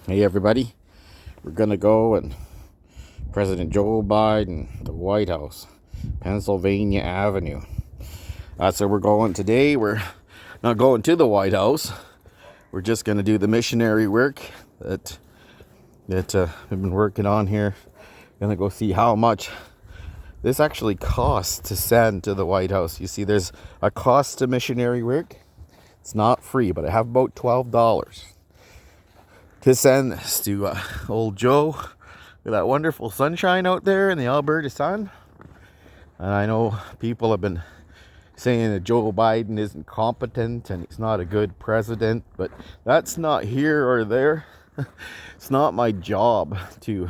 Hey everybody, we're gonna go and President Joe Biden, the White House, Pennsylvania Avenue. That's where we're going today. We're not going to the White House. We're just gonna do the missionary work that we've been working on here. Gonna go see how much this actually costs to send to the White House. You see, there's a cost to missionary work. It's not free, but I have about $12 to send this to old Joe. Look at that wonderful sunshine out there in the Alberta sun. And I know people have been saying that Joe Biden isn't competent and he's not a good president, but that's not here or there. It's not my job to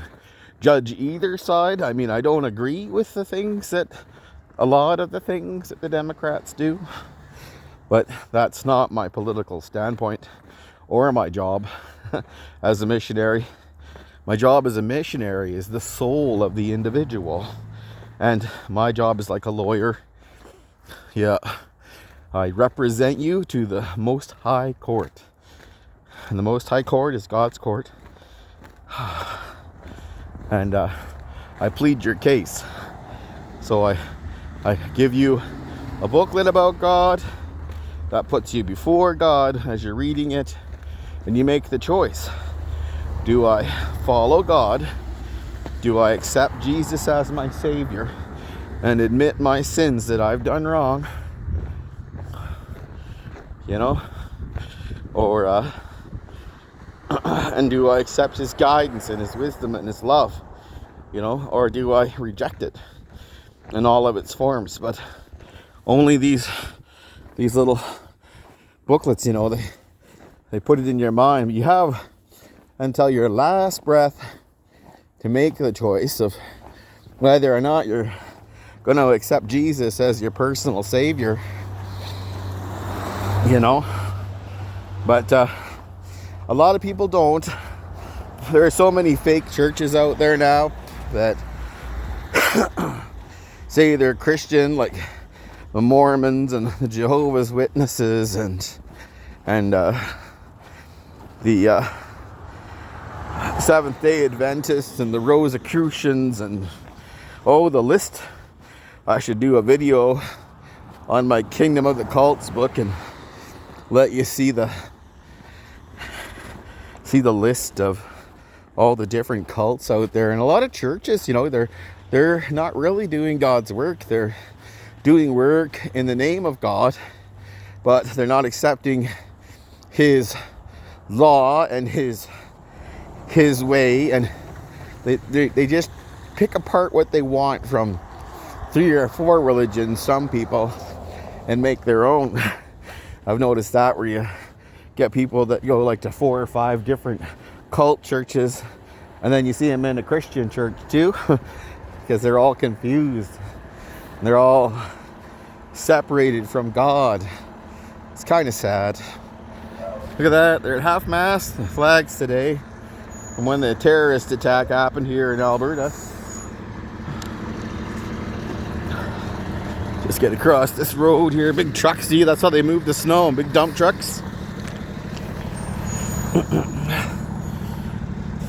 judge either side. I mean, I don't agree with a lot of the things that the Democrats do, but that's not my political standpoint or my job as a missionary. My job as a missionary is the soul of the individual, and my job is like a lawyer. Yeah, I represent you to the Most High Court, and the Most High Court is God's court. And I plead your case. So I give you a booklet about God that puts you before God as you're reading it, and you make the choice. Do I follow God? Do I accept Jesus as my Savior and admit my sins that I've done wrong? You know? Or and do I accept His guidance and His wisdom and His love? You know? Or do I reject it in all of its forms? But only these little booklets, you know, they put it in your mind. You have until your last breath to make the choice of whether or not you're going to accept Jesus as your personal Savior, you know. But a lot of people don't. There are so many fake churches out there now that say they're Christian, like the Mormons and the Jehovah's Witnesses and the Seventh-day Adventists and the Rosicrucians, and the list. I should do a video on my Kingdom of the Cults book and let you see the list of all the different cults out there. And a lot of churches, you know, they're not really doing God's work. They're doing work in the name of God, but they're not accepting His law and His way, and they just pick apart what they want from 3 or 4 religions, some people, and make their own. I've noticed that, where you get people that go like to 4 or 5 different cult churches, and then you see them in a Christian church too, because they're all confused. They're all separated from God. It's kind of sad. Look at that, they're at half-mast flags today from when the terrorist attack happened here in Alberta. Just get across this road here. Big trucks, see, that's how they move the snow. Big dump trucks.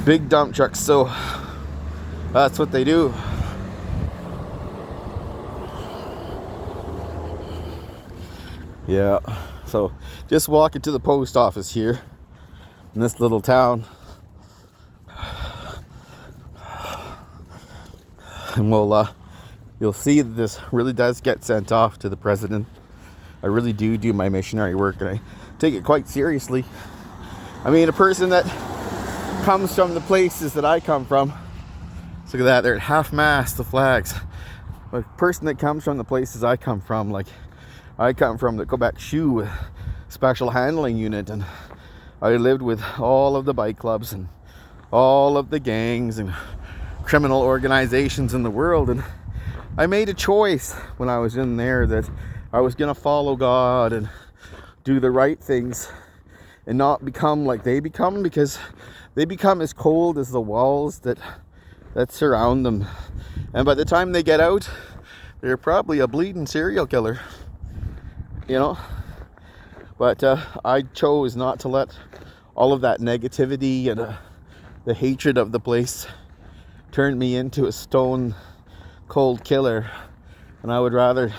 Big dump trucks, so that's what they do. Yeah, so just walking to the post office here in this little town. And you'll see that this really does get sent off to the president. I really do my missionary work, and I take it quite seriously. I mean, a person that comes from the places that I come from, so look at that, they're at half-mast, the flags. A person that comes from the places I come from, like I come from the Quebec Shoe Special Handling Unit, and I lived with all of the bike clubs and all of the gangs and criminal organizations in the world, and I made a choice when I was in there that I was going to follow God and do the right things and not become like they become, because they become as cold as the walls that surround them, and by the time they get out, they're probably a bleeding serial killer, you know. But I chose not to let all of that negativity and the hatred of the place turned me into a stone cold killer, and I would rather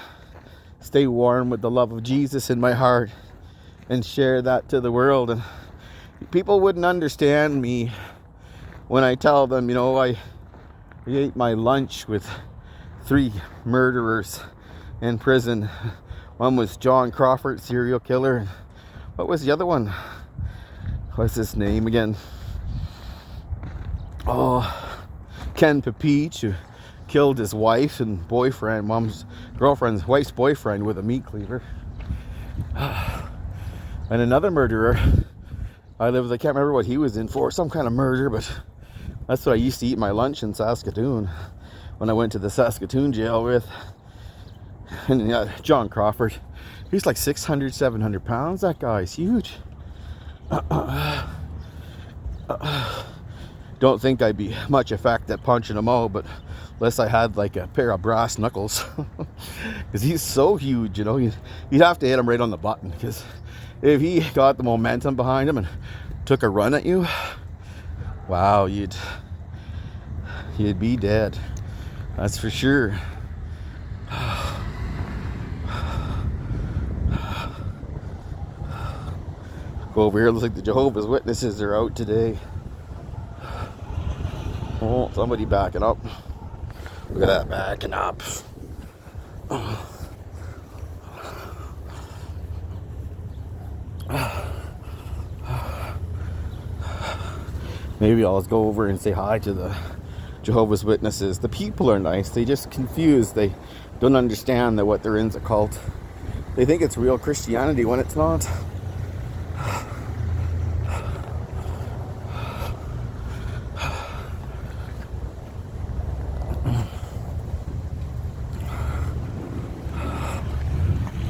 stay warm with the love of Jesus in my heart and share that to the world. And people wouldn't understand me when I tell them, I ate my lunch with 3 murderers in prison. One was John Crawford, serial killer. What was the other one? What's his name again? Oh, Ken Papich, who killed his wife and boyfriend, mom's girlfriend's wife's boyfriend with a meat cleaver. And another murderer. I can't remember what he was in for, some kind of murder, but that's what I used to eat my lunch in Saskatoon when I went to the Saskatoon jail with. And John Crawford, he's like 600, 700 pounds. That guy's huge. Don't think I'd be much effect at punching him out, but unless I had like a pair of brass knuckles. Because he's so huge, you'd have to hit him right on the button, because if he got the momentum behind him and took a run at you, wow, you'd be dead. That's for sure. Go over here, looks like the Jehovah's Witnesses are out today. Oh, somebody backing up. Look at that, backing up. Maybe I'll just go over and say hi to the Jehovah's Witnesses. The people are nice. They just confused. They don't understand that what they're in is a cult. They think it's real Christianity when it's not.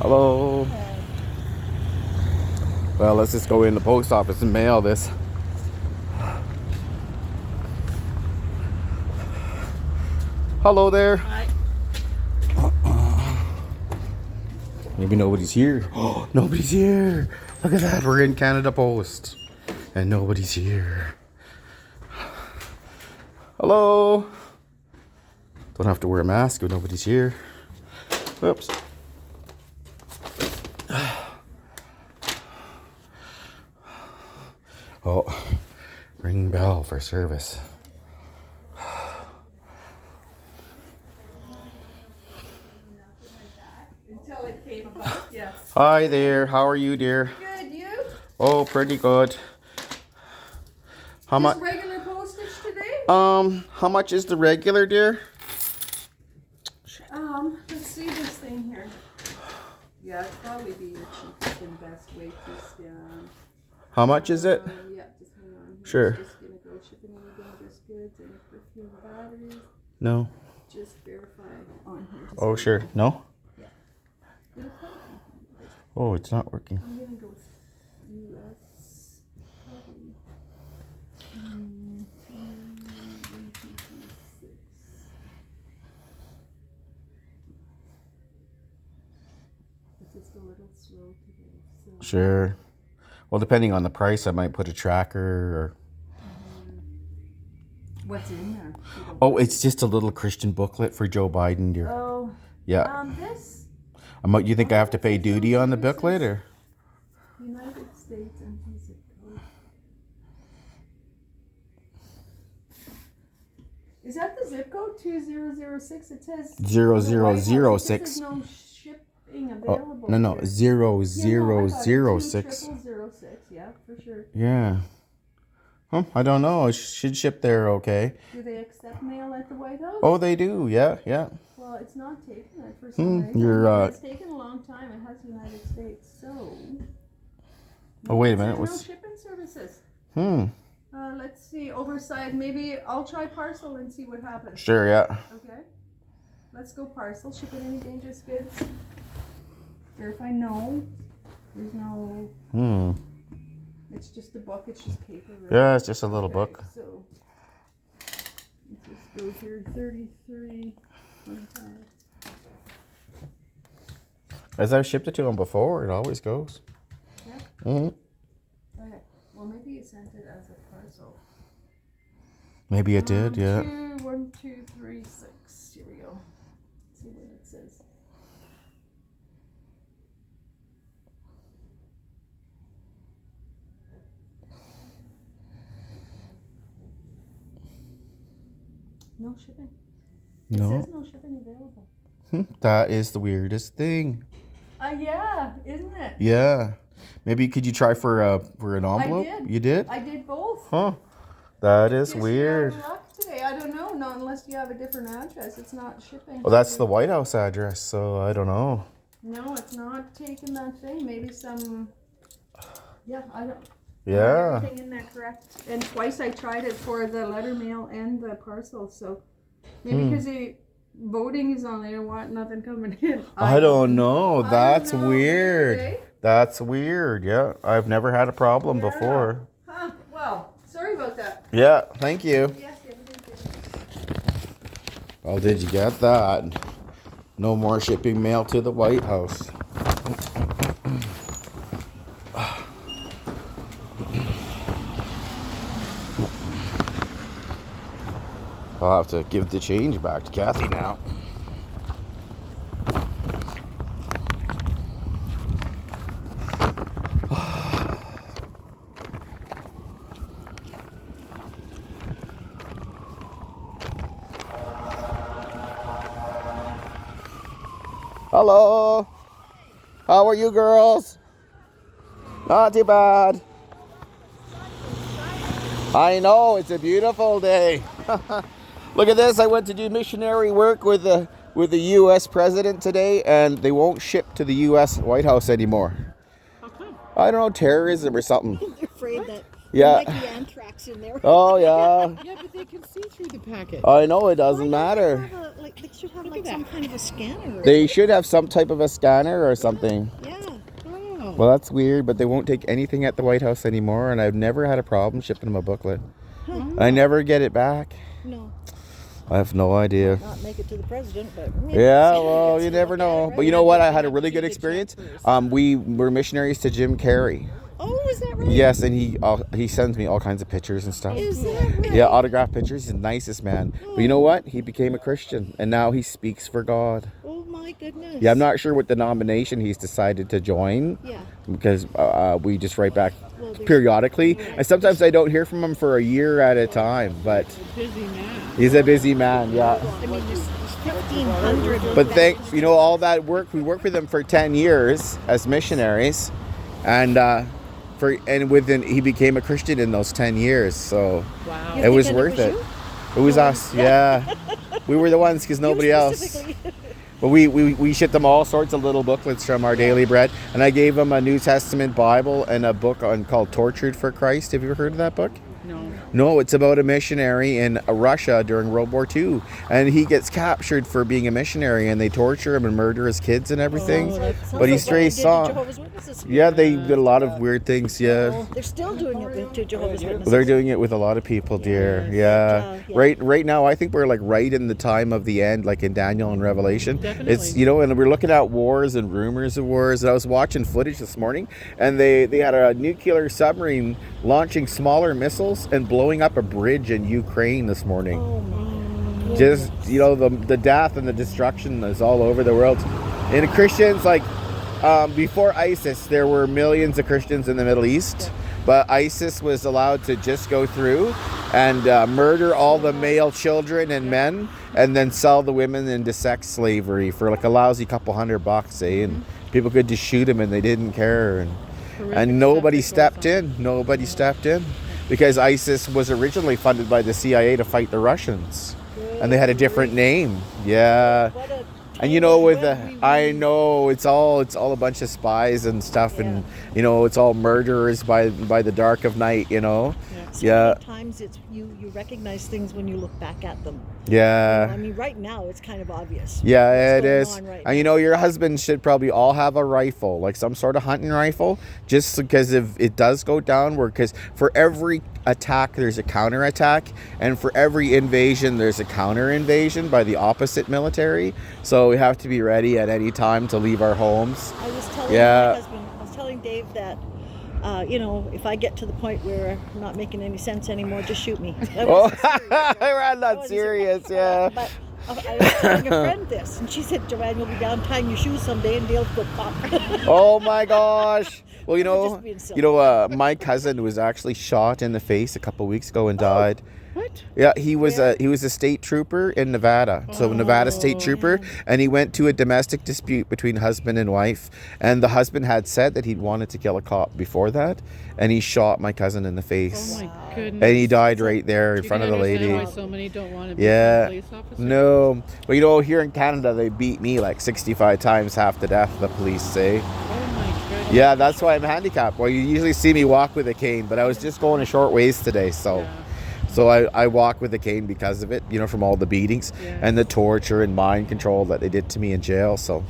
Hello. Well, let's just go in the post office and mail this. Hello there. Hi. Maybe nobody's here. Oh, nobody's here. Look at that. We're in Canada Post. And nobody's here. Hello. Don't have to wear a mask if nobody's here. Oops. Oh, ring bell for service. Until it came about, yes. Hi there. How are you, dear? Good, you? Oh, pretty good. How much? Regular postage today? How much is the regular, dear? Let's see this thing here. Yeah, it'd probably be the cheapest and best way to scan. How much is it? Yeah, just hang on. Sure. Just gonna go shipping anything, just goods, and perfume batteries. No. Just verify on here. Just Oh, sure. No? Yeah. It'll probably be Oh, it's not working. I'm gonna go with US. Probably. 1826. It's just a little slow today. So. Sure. Well, depending on the price, I might put a tracker or... What's in there? Oh, it's just a little Christian booklet for Joe Biden, dear. Oh. Yeah. This. You think I have to pay duty on the booklet, or? United States and zip code. Is that the zip code 2006? It says 0006. no shipping available. No, here. 0006. 2006, yeah, for sure. Yeah. I don't know. It should ship there okay. Do they accept mail at the White House? Oh, they do. Yeah, yeah. Well, it's not taking it for some reason. It's taken a long time. It has United States, so. Oh, wait a minute. No shipping services. Let's see. Oversight. Maybe I'll try parcel and see what happens. Sure, yeah. Okay. Let's go parcel. Shipping any dangerous goods. Verify no. There's no. It's just a book. It's just paper. Right? Yeah, it's just a little book. So let's just go here. 33. 25. As I've shipped it to him before, it always goes. Yeah. Okay. Well, maybe you sent it as a parcel. Maybe it did, yeah. 1, 2, 3, 6. Here we go. Let's see what it says. No shipping. It No. says no shipping available. That is the weirdest thing. Yeah, isn't it? Yeah. Maybe could you try for an envelope? I did. You did? I did both. Huh. That is Guess weird. you have luck today. I don't know. Not unless you have a different address. It's not shipping. Well, that's the White House address, so I don't know. No, it's not taking that thing. Maybe some. Yeah, I don't. Yeah. Everything in there correct. And twice I tried it for the letter mail and the parcel. So maybe because the voting is on there, want nothing coming in. I don't know. I That's don't know. weird. Eh? That's weird. Yeah. I've never had a problem Yeah. before. Huh. Well, sorry about that. Yeah. Thank you. Yes, everything's good. Well, did you get that? No more shipping mail to the White House. I'll have to give the change back to Kathy now. Hello. How are you girls? Not too bad. I know, it's a beautiful day. Look at this, I went to do missionary work with the U.S. president today, and they won't ship to the U.S. White House anymore. How come? I don't know, terrorism or something. You're afraid that Yeah. there might be anthrax in there. Oh, yeah. Yeah, but they can see through the packet. I know, it doesn't matter. They should have like some kind of a scanner. They should have some type of a scanner or something. Yeah. Oh. Well, that's weird, but they won't take anything at the White House anymore, and I've never had a problem shipping them a booklet. I never get it back. No, I have no idea. not make it to the president, but maybe Yeah, somebody well, gets you to never look at it, know. right? But you know what? I had a Have really to good see the experience. check We were missionaries to Jim Carrey. Oh, is that right? Yes, and he sends me all kinds of pictures and stuff. Is that right? Yeah, autographed pictures. He's the nicest man. But you know what? He became a Christian, and now he speaks for God. Oh my goodness. Yeah, I'm not sure what denomination he's decided to join, Yeah. because we just write back Well, there's- periodically, and sometimes I don't hear from him for a year at a time. But Busy man. he's a busy man. Yeah. I mean, there's 1,500. But all that work, we worked with him for 10 years as missionaries, and he became a Christian in those 10 years. So Wow. it was worth it. It was us, yeah. We were the ones, because nobody else. But we shipped them all sorts of little booklets from our daily bread, and I gave them a New Testament Bible and a book called Tortured for Christ. Have you ever heard of that book? No. No, it's about a missionary in Russia during World War II, and he gets captured for being a missionary, and they torture him and murder his kids and everything. But he stays on. Yeah, they did a lot of weird things. Yeah, They're still doing it with to Jehovah's Witnesses. they're doing it with a lot of people, dear. Yeah, yeah. Right now, I think we're like right in the time of the end, like in Daniel and Revelation. Definitely. It's and we're looking at wars and rumors of wars. And I was watching footage this morning, and they had a nuclear submarine launching smaller missiles and blowing up a bridge in Ukraine this morning. Oh my. Just the death and the destruction is all over the world. And Christians, like before ISIS, there were millions of Christians in the Middle East, but ISIS was allowed to just go through and murder all the male children and men, and then sell the women into sex slavery for like a lousy couple $100, and people could just shoot them and they didn't care, and nobody stepped in. Nobody stepped in. Because ISIS was originally funded by the CIA to fight the Russians, and they had a different name. Yeah, and I know it's all a bunch of spies and stuff, and it's all murderers by the dark of night. So many times it's you recognize things when you look back at them. Yeah. I mean, right now it's kind of obvious. Yeah, what's it going is. on right And your husband should probably all have a rifle, like some sort of hunting rifle, just because if it does go downward, because for every attack there's a counterattack, and for every invasion there's a counter invasion by the opposite military. So we have to be ready at any time to leave our homes. I was telling my husband, I was telling Dave that you know, if I get to the point where I'm not making any sense anymore, just shoot me. That Oh, wasn't serious. I'm not serious, yeah. But I was telling a friend this, and she said, Joanne, you'll be down tying your shoes someday and be able to go pop. Oh my gosh. Well, Just being silly. my cousin was actually shot in the face a couple weeks ago and died. What? Yeah, he was a state trooper in Nevada. So Nevada state trooper, and he went to a domestic dispute between husband and wife, and the husband had said that he'd wanted to kill a cop before that, and he shot my cousin in the face. Oh my goodness. And he died right there in You front of can the understand lady. why so many don't want to be Yeah. police officers. No. But here in Canada they beat me like 65 times half to death, the police say. Oh my goodness. Yeah, that's why I'm handicapped. Well, you usually see me walk with a cane, but I was just going a short ways today, so Yeah. so I walk with a cane because of it, from all the beatings Yeah. and the torture and mind control that they did to me in jail. So,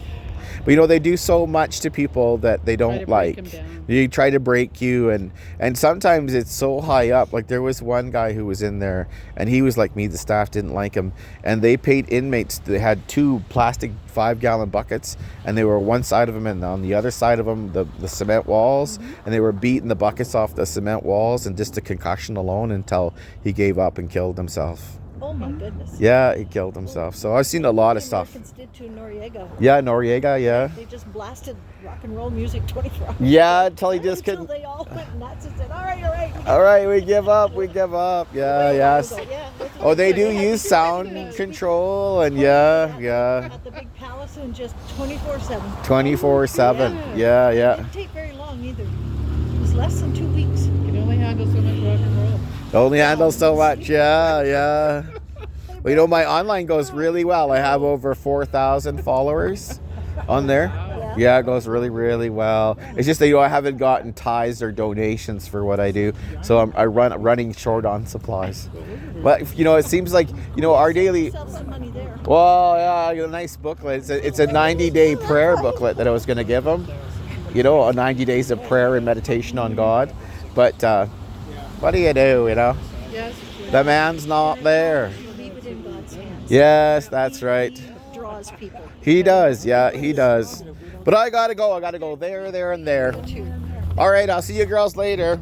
but they do so much to people that they Try don't to break like. 'em down. You try to break you, and sometimes it's so high up. Like there was one guy who was in there, and he was like me. The staff didn't like him, and they paid inmates. They had 2 plastic 5-gallon buckets, and they were one side of him, and on the other side of them, the cement walls, and they were beating the buckets off the cement walls, and just a concussion alone until he gave up and killed himself. Oh my goodness. Yeah, he killed himself. So I've seen a lot of The stuff. Americans did to Noriega. Yeah, Noriega. Yeah. They just blasted rock and roll music 24 hours. Yeah, until he just Until couldn't. they all went nuts and said, all right. All right, we give up. We give up. Yeah, yes. Yeah, Oh, they do had use to do sound everything. control, and yeah. At the big palace and just 24/7. 24/7. Yeah, It yeah. didn't take very long either. It was less than 2 weeks. You can only handle so much rock and roll. Only handle so much. Yeah, yeah. Well, my online goes really well. I have over 4,000 followers on there. Yeah, it goes really, really well. It's just that I haven't gotten ties or donations for what I do, so I'm running short on supplies. But it seems like our daily. Sell some money there. Well, yeah, a nice booklet. It's a 90-day prayer booklet that I was going to give them. A 90 days of prayer and meditation on God. But what do? Yes. The man's not there. Leave it in God's hands. Yes, that's right. He draws people. He does. Yeah, he does. But I gotta go. I gotta go there, and there. Too. All right, I'll see you girls later.